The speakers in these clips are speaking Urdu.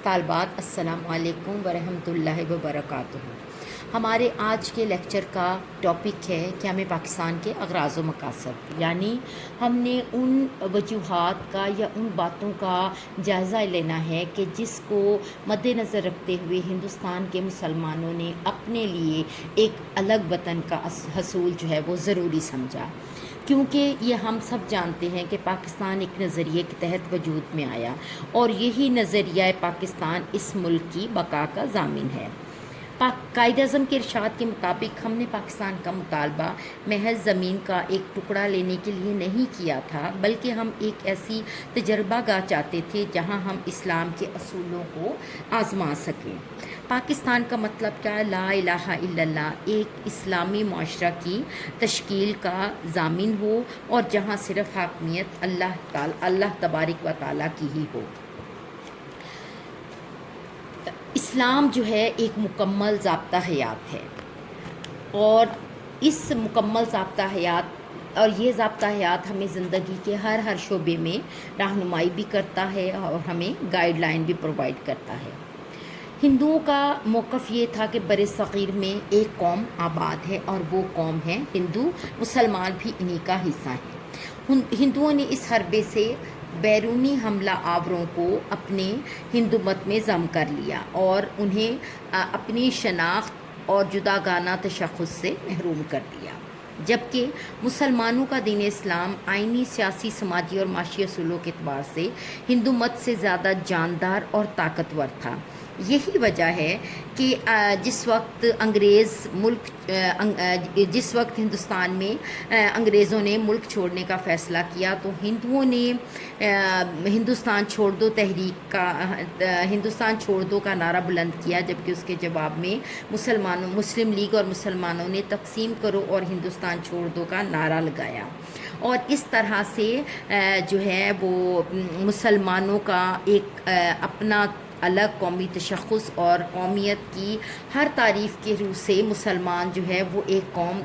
طالبات السلام علیکم ورحمۃ اللہ وبرکاتہ۔ ہمارے آج کے لیکچر کا ٹاپک ہے کہ ہمیں پاکستان کے اغراض و مقاصد، یعنی ہم نے ان وجوہات کا یا ان باتوں کا جائزہ لینا ہے کہ جس کو مد نظر رکھتے ہوئے ہندوستان کے مسلمانوں نے اپنے لیے ایک الگ وطن کا حصول جو ہے وہ ضروری سمجھا، کیونکہ یہ ہم سب جانتے ہیں کہ پاکستان ایک نظریے کے تحت وجود میں آیا اور یہی نظریہ پاکستان اس ملک کی بقا کا ضامن ہے۔ قائد اعظم کے ارشاد کے مطابق ہم نے پاکستان کا مطالبہ محض زمین کا ایک ٹکڑا لینے کے لیے نہیں کیا تھا، بلکہ ہم ایک ایسی تجربہ گاہ چاہتے تھے جہاں ہم اسلام کے اصولوں کو آزما سکیں۔ پاکستان کا مطلب کیا؟ لا الہ الا اللہ، ایک اسلامی معاشرہ کی تشکیل کا ضامن ہو اور جہاں صرف حاکمیت اللہ تبارک و تعالیٰ کی ہی ہو۔ اسلام جو ہے ایک مکمل ضابطہ حیات ہے اور اس مکمل ضابطہ حیات اور یہ ضابطہ حیات ہمیں زندگی کے ہر شعبے میں رہنمائی بھی کرتا ہے اور ہمیں گائیڈ لائن بھی پرووائڈ کرتا ہے۔ ہندوؤں کا موقف یہ تھا کہ بر صغیر میں ایک قوم آباد ہے اور وہ قوم ہے ہندو، مسلمان بھی انہی کا حصہ ہیں۔ ہندوؤں نے اس حربے سے بیرونی حملہ آوروں کو اپنے ہندو مت میں ضم کر لیا اور انہیں اپنی شناخت اور جداگانہ تشخص سے محروم کر دیا، جبکہ مسلمانوں کا دین اسلام آئینی، سیاسی، سماجی اور معاشی اصولوں کے اعتبار سے ہندو مت سے زیادہ جاندار اور طاقتور تھا۔ یہی وجہ ہے کہ جس وقت ہندوستان میں انگریزوں نے ملک چھوڑنے کا فیصلہ کیا تو ہندوؤں نے ہندوستان چھوڑ دو کا نعرہ بلند کیا، جبکہ اس کے جواب میں مسلم لیگ اور مسلمانوں نے تقسیم کرو اور ہندوستان چھوڑ دو کا نعرہ لگایا، اور اس طرح سے جو ہے وہ مسلمانوں کا ایک اپنا الگ قومی تشخص اور قومیت کی ہر تعریف کے روح سے مسلمان جو ہے وہ ایک قوم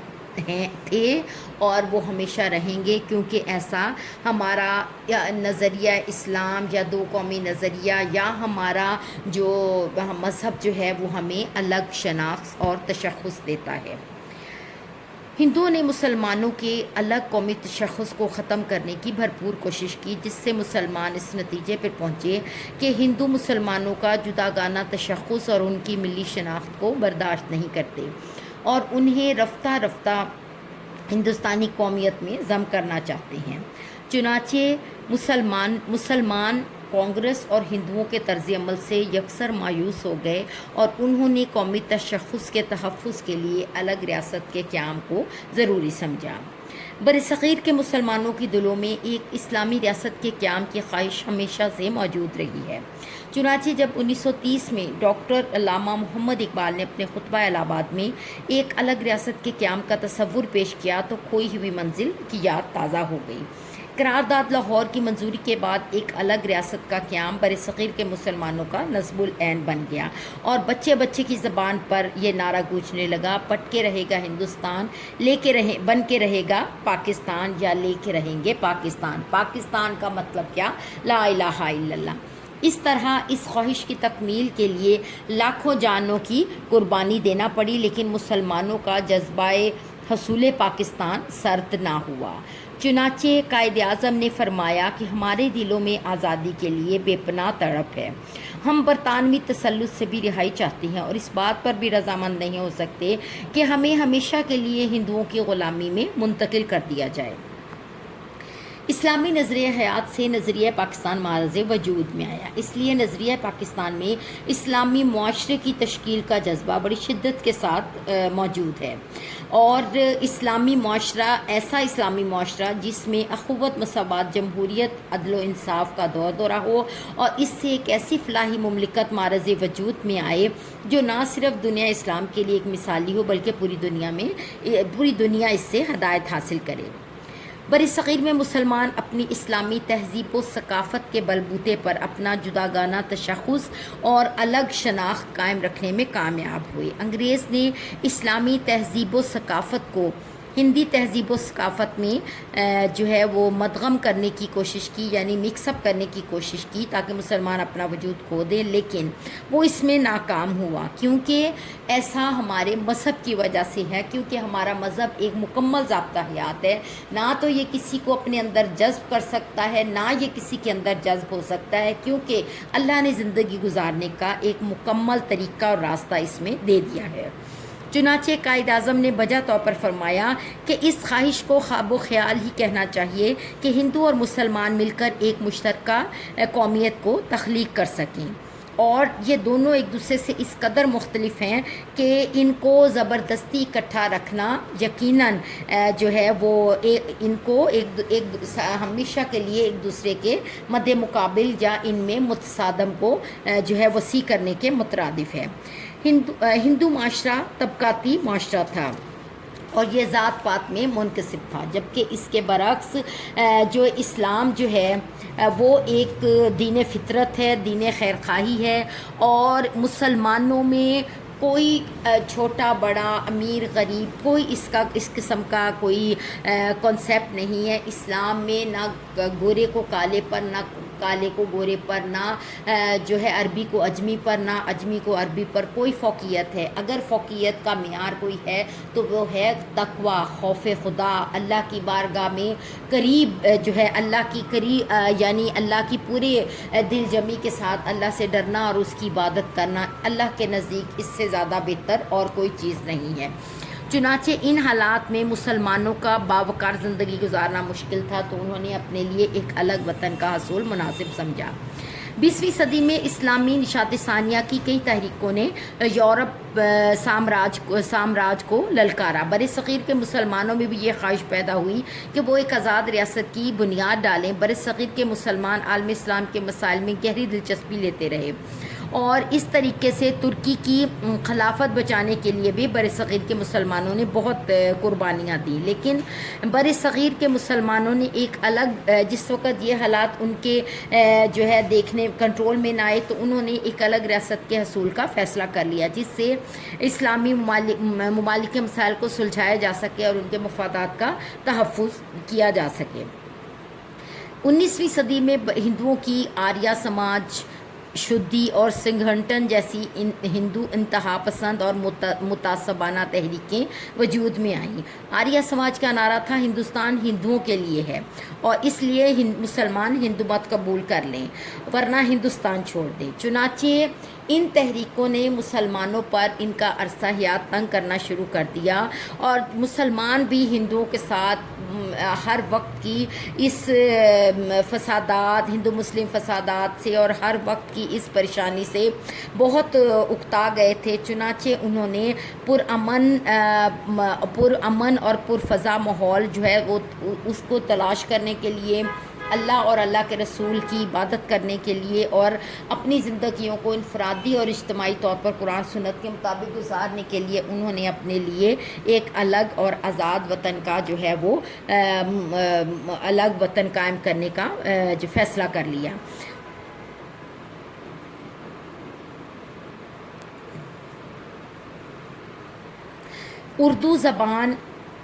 تھے اور وہ ہمیشہ رہیں گے، کیونکہ ایسا ہمارا نظریہ اسلام یا دو قومی نظریہ یا ہمارا جو مذہب جو ہے وہ ہمیں الگ شناخت اور تشخص دیتا ہے۔ ہندوؤں نے مسلمانوں کے الگ قومی تشخص کو ختم کرنے کی بھرپور کوشش کی، جس سے مسلمان اس نتیجے پر پہنچے کہ ہندو مسلمانوں کا جداگانہ تشخص اور ان کی ملی شناخت کو برداشت نہیں کرتے اور انہیں رفتہ رفتہ ہندوستانی قومیت میں ضم کرنا چاہتے ہیں۔ چنانچہ مسلمان کانگریس اور ہندوؤں کے طرز عمل سے یکسر مایوس ہو گئے اور انہوں نے قومی تشخص کے تحفظ کے لیے الگ ریاست کے قیام کو ضروری سمجھا۔ برصغیر کے مسلمانوں کی دلوں میں ایک اسلامی ریاست کے قیام کی خواہش ہمیشہ سے موجود رہی ہے۔ چنانچہ جب 1930 میں ڈاکٹر علامہ محمد اقبال نے اپنے خطبہ الہ آباد میں ایک الگ ریاست کے قیام کا تصور پیش کیا تو کھوئی ہوئی منزل کی یاد تازہ ہو گئی۔ قرارداد لاہور کی منظوری کے بعد ایک الگ ریاست کا قیام برصغیر کے مسلمانوں کا نصب العین بن گیا اور بچے کی زبان پر یہ نعرہ گونجنے لگا، پٹ کے رہے گا ہندوستان، بن کے رہے گا پاکستان یا لے کے رہیں گے پاکستان۔ پاکستان کا مطلب کیا؟ لا الہ الا اللہ۔ اس طرح اس خواہش کی تکمیل کے لیے لاکھوں جانوں کی قربانی دینا پڑی، لیکن مسلمانوں کا جذبہ حصول پاکستان سرد نہ ہوا۔ چنانچہ قائد اعظم نے فرمایا کہ ہمارے دلوں میں آزادی کے لیے بے پناہ تڑپ ہے، ہم برطانوی تسلط سے بھی رہائی چاہتے ہیں اور اس بات پر بھی رضامند نہیں ہو سکتے کہ ہمیں ہمیشہ کے لیے ہندوؤں کی غلامی میں منتقل کر دیا جائے۔ اسلامی نظریہ حیات سے نظریہ پاکستان معرض وجود میں آیا، اس لیے نظریہ پاکستان میں اسلامی معاشرے کی تشکیل کا جذبہ بڑی شدت کے ساتھ موجود ہے اور اسلامی معاشرہ ایسا اسلامی معاشرہ جس میں اخوت، مساوات، جمہوریت، عدل و انصاف کا دورہ ہو اور اس سے ایک ایسی فلاحی مملکت معرض وجود میں آئے جو نہ صرف دنیا اسلام کے لیے ایک مثالی ہو بلکہ پوری دنیا اس سے ہدایت حاصل کرے۔ برصغیر میں مسلمان اپنی اسلامی تہذیب و ثقافت کے بلبوتے پر اپنا جداگانہ تشخص اور الگ شناخت قائم رکھنے میں کامیاب ہوئے۔ انگریز نے اسلامی تہذیب و ثقافت کو ہندی تہذیب و ثقافت میں جو ہے وہ مدغم کرنے کی کوشش کی، یعنی مکس اپ کرنے کی کوشش کی تاکہ مسلمان اپنا وجود کھو دیں، لیکن وہ اس میں ناکام ہوا، کیونکہ ایسا ہمارے مذہب کی وجہ سے ہے، کیونکہ ہمارا مذہب ایک مکمل ضابطہ حیات ہے، نہ تو یہ کسی کو اپنے اندر جذب کر سکتا ہے، نہ یہ کسی کے اندر جذب ہو سکتا ہے، کیونکہ اللہ نے زندگی گزارنے کا ایک مکمل طریقہ اور راستہ اس میں دے دیا ہے۔ چنانچہ قائد اعظم نے بجا طور پر فرمایا کہ اس خواہش کو خواب و خیال ہی کہنا چاہیے کہ ہندو اور مسلمان مل کر ایک مشترکہ قومیت کو تخلیق کر سکیں، اور یہ دونوں ایک دوسرے سے اس قدر مختلف ہیں کہ ان کو زبردستی اکٹھا رکھنا یقیناً جو ہے وہ ان کو ہمیشہ کے لیے ایک دوسرے کے مد مقابل یا ان میں متصادم کو جو ہے وسیع کرنے کے مترادف ہے۔ ہندو معاشرہ طبقاتی معاشرہ تھا اور یہ ذات پات میں منکسب تھا، جبکہ اس کے برعکس جو اسلام جو ہے وہ ایک دین فطرت ہے، دین خیرخواہی ہے، اور مسلمانوں میں کوئی چھوٹا بڑا امیر غریب کوئی اس قسم کا کوئی کنسیپٹ نہیں ہے۔ اسلام میں نہ گورے کو کالے پر، نہ کالے کو گورے پر، نہ جو ہے عربی کو اجمی پر، نہ اجمی کو عربی پر کوئی فوقیت ہے۔ اگر فوقیت کا معیار کوئی ہے تو وہ ہے تقوی، خوف خدا، اللہ کی بارگاہ میں قریب جو ہے اللہ کی قریب، یعنی اللہ کی پورے دل جمی کے ساتھ اللہ سے ڈرنا اور اس کی عبادت کرنا، اللہ کے نزدیک اس سے زیادہ بہتر اور کوئی چیز نہیں ہے۔ چنانچہ ان حالات میں مسلمانوں کا باوقار زندگی گزارنا مشکل تھا، تو انہوں نے اپنے لیے ایک الگ وطن کا حصول مناسب سمجھا۔ 20ویں صدی میں اسلامی نشاط ثانیہ کی کئی تحریکوں نے یورپ سامراج کو للکارا۔ بر صغیر کے مسلمانوں میں بھی یہ خواہش پیدا ہوئی کہ وہ ایک آزاد ریاست کی بنیاد ڈالیں۔ بر صغیر کے مسلمان عالم اسلام کے مسائل میں گہری دلچسپی لیتے رہے، اور اس طریقے سے ترکی کی خلافت بچانے کے لیے بھی بر صغیر کے مسلمانوں نے بہت قربانیاں دیں، لیکن بر صغیر کے مسلمانوں نے ایک الگ، جس وقت یہ حالات ان کے جو ہے دیکھنے کنٹرول میں نہ آئے، تو انہوں نے ایک الگ ریاست کے حصول کا فیصلہ کر لیا، جس سے اسلامی ممالک کے مسائل کو سلجھایا جا سکے اور ان کے مفادات کا تحفظ کیا جا سکے۔ 19ویں صدی میں ہندوؤں کی آریہ سماج، شدھی اور سنگھٹن جیسی ہندو انتہا پسند اور متعصبانہ تحریکیں وجود میں آئیں۔ آریہ سماج کا نعرہ تھا ہندوستان ہندوؤں کے لیے ہے، اور اس لیے مسلمان ہندو مت قبول کر لیں ورنہ ہندوستان چھوڑ دیں۔ چنانچہ ان تحریکوں نے مسلمانوں پر ان کا عرصہ حیات تنگ کرنا شروع کر دیا، اور مسلمان بھی ہندوؤں کے ساتھ ہر وقت کی اس فسادات، ہندو مسلم فسادات سے اور ہر وقت کی اس پریشانی سے بہت اکتا گئے تھے۔ چنانچہ انہوں نے پرامن اور پرفضا ماحول جو ہے وہ اس کو تلاش کرنے کے لیے، اللہ اور اللہ کے رسول کی عبادت کرنے کے لیے، اور اپنی زندگیوں کو انفرادی اور اجتماعی طور پر قرآن سنت کے مطابق گزارنے کے لیے انہوں نے اپنے لیے ایک الگ اور آزاد وطن کا جو ہے وہ الگ وطن قائم کرنے کا جو فیصلہ کر لیا۔ اردو زبان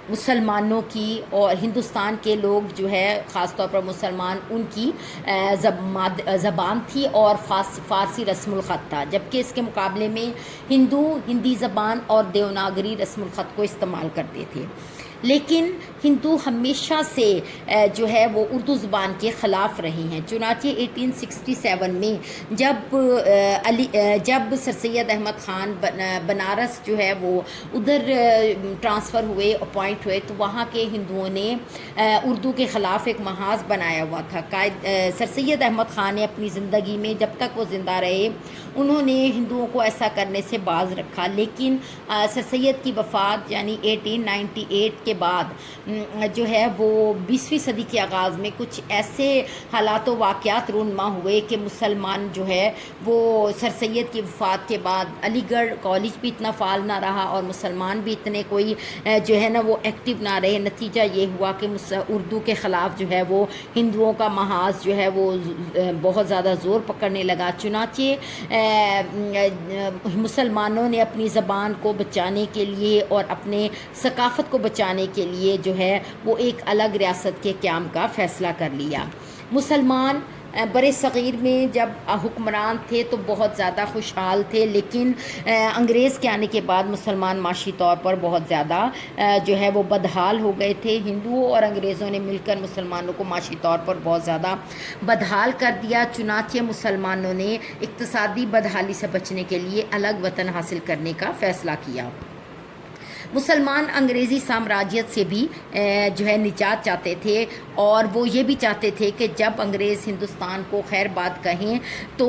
مسلمانوں کی اور ہندوستان کے لوگ جو ہے خاص طور پر مسلمان، ان کی زبان تھی اور فارسی رسم الخط تھا، جبکہ اس کے مقابلے میں ہندو ہندی زبان اور دیوناگری رسم الخط کو استعمال کرتے تھے۔ لیکن ہندو ہمیشہ سے جو ہے وہ اردو زبان کے خلاف رہے ہیں۔ چنانچہ 1867 میں جب سر سید احمد خان بنارس جو ہے وہ ادھر ٹرانسفر ہوئے، اپوائنٹ ہوئے، تو وہاں کے ہندوؤں نے اردو کے خلاف ایک محاذ بنایا ہوا تھا۔ سر سید احمد خان نے اپنی زندگی میں جب تک وہ زندہ رہے انہوں نے ہندوؤں کو ایسا کرنے سے باز رکھا، لیکن سر سید کی وفات یعنی 1898 کے بعد جو ہے وہ 20ویں صدی کے آغاز میں کچھ ایسے حالات و واقعات رونما ہوئے کہ مسلمان جو ہے وہ سر سید کی وفات کے بعد علی گڑھ کالج بھی اتنا فعال نہ رہا اور مسلمان بھی اتنے کوئی جو ہے نا وہ ایکٹیو نہ رہے۔ نتیجہ یہ ہوا کہ اردو کے خلاف جو ہے وہ ہندوؤں کا محاذ جو ہے وہ بہت زیادہ زور پکڑنے لگا۔ چنانچہ مسلمانوں نے اپنی زبان کو بچانے کے لیے اور اپنے ثقافت کو بچانے بچانے کے لیے جو ہے وہ ایک الگ ریاست کے قیام کا فیصلہ کر لیا۔ مسلمان بر صغیر میں جب حکمران تھے تو بہت زیادہ خوشحال تھے، لیکن انگریز کے آنے کے بعد مسلمان معاشی طور پر بہت زیادہ جو ہے وہ بدحال ہو گئے تھے۔ ہندوؤں اور انگریزوں نے مل کر مسلمانوں کو معاشی طور پر بہت زیادہ بدحال کر دیا، چنانچہ مسلمانوں نے اقتصادی بدحالی سے بچنے کے لیے الگ وطن حاصل کرنے کا فیصلہ کیا۔ مسلمان انگریزی سامراجیت سے بھی جو ہے نجات چاہتے تھے، اور وہ یہ بھی چاہتے تھے کہ جب انگریز ہندوستان کو خیر بات کہیں تو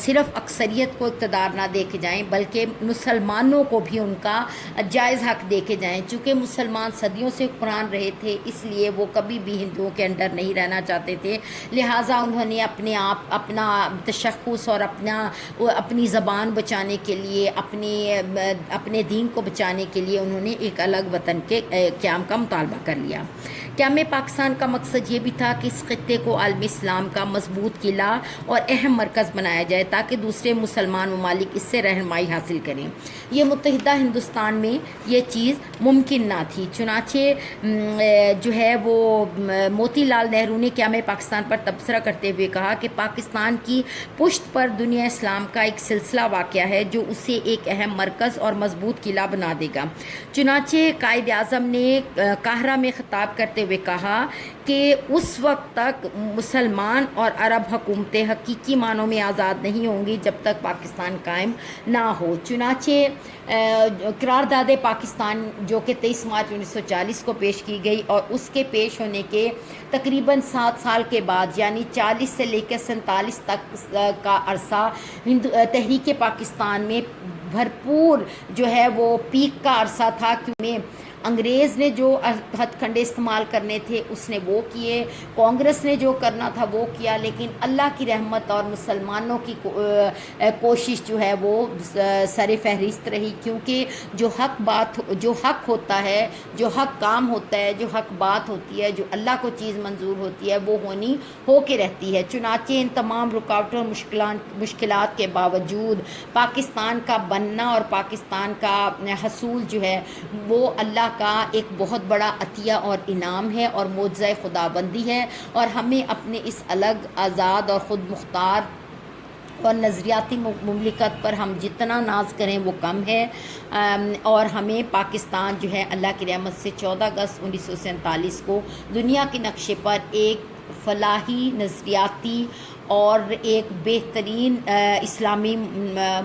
صرف اکثریت کو اقتدار نہ دے کے جائیں بلکہ مسلمانوں کو بھی ان کا جائز حق دے کے جائیں۔ چونکہ مسلمان صدیوں سے حکمران رہے تھے، اس لیے وہ کبھی بھی ہندوؤں کے انڈر نہیں رہنا چاہتے تھے، لہٰذا انہوں نے اپنا تشخص اور اپنی زبان بچانے کے لیے، اپنے دین کو بچانے کے لیے انہوں نے ایک الگ وطن کے قیام کا مطالبہ کر لیا۔ قیام پاکستان کا مقصد یہ بھی تھا کہ اس خطے کو عالم اسلام کا مضبوط قلعہ اور اہم مرکز بنایا جائے تاکہ دوسرے مسلمان ممالک اس سے رہنمائی حاصل کریں۔ یہ متحدہ ہندوستان میں یہ چیز ممکن نہ تھی، چنانچہ جو ہے وہ موتی لال نہرو نے قیام پاکستان پر تبصرہ کرتے ہوئے کہا کہ پاکستان کی پشت پر دنیا اسلام کا ایک سلسلہ واقع ہے جو اسے ایک اہم مرکز اور مضبوط قلعہ بنا دے گا۔ چنانچہ قائد اعظم نے قاہرہ میں خطاب کرتے ہوئے کہا کہ اس وقت تک مسلمان اور عرب حکومتیں حقیقی معنوں میں آزاد نہیں ہوں گی جب تک پاکستان قائم نہ ہو۔ چنانچہ قرارداد پاکستان جو کہ 23 مارچ 1940 کو پیش کی گئی، اور اس کے پیش ہونے کے تقریباً 7 سال کے بعد یعنی 40 سے لے کر 47 تک کا عرصہ تحریک پاکستان میں بھرپور جو ہے وہ پیک کا عرصہ تھا، کیونکہ انگریز نے جو ہتھ کنڈے استعمال کرنے تھے اس نے وہ کیے، کانگریس نے جو کرنا تھا وہ کیا، لیکن اللہ کی رحمت اور مسلمانوں کی کوشش جو ہے وہ سر فہرست رہی، کیونکہ جو حق ہوتا ہے، جو حق کام ہوتا ہے، جو حق بات ہوتی ہے، جو اللہ کو چیز منظور ہوتی ہے وہ ہو کے رہتی ہے۔ چنانچہ ان تمام رکاوٹوں اور مشکلات کے باوجود پاکستان کا بننا اور پاکستان کا حصول جو ہے وہ اللہ کا ایک بہت بڑا عطیہ اور انعام ہے اور معجزہ خداوندی ہے، اور ہمیں اپنے اس الگ آزاد اور خود مختار اور نظریاتی مملکت پر ہم جتنا ناز کریں وہ کم ہے، اور ہمیں پاکستان جو ہے اللہ کی رحمت سے 14 اگست 1947 کو دنیا کے نقشے پر ایک فلاحی، نظریاتی اور ایک بہترین اسلامی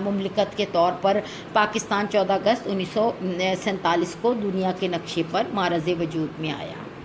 مملکت کے طور پر پاکستان 14 اگست 1947 کو دنیا کے نقشے پر معرض وجود میں آیا۔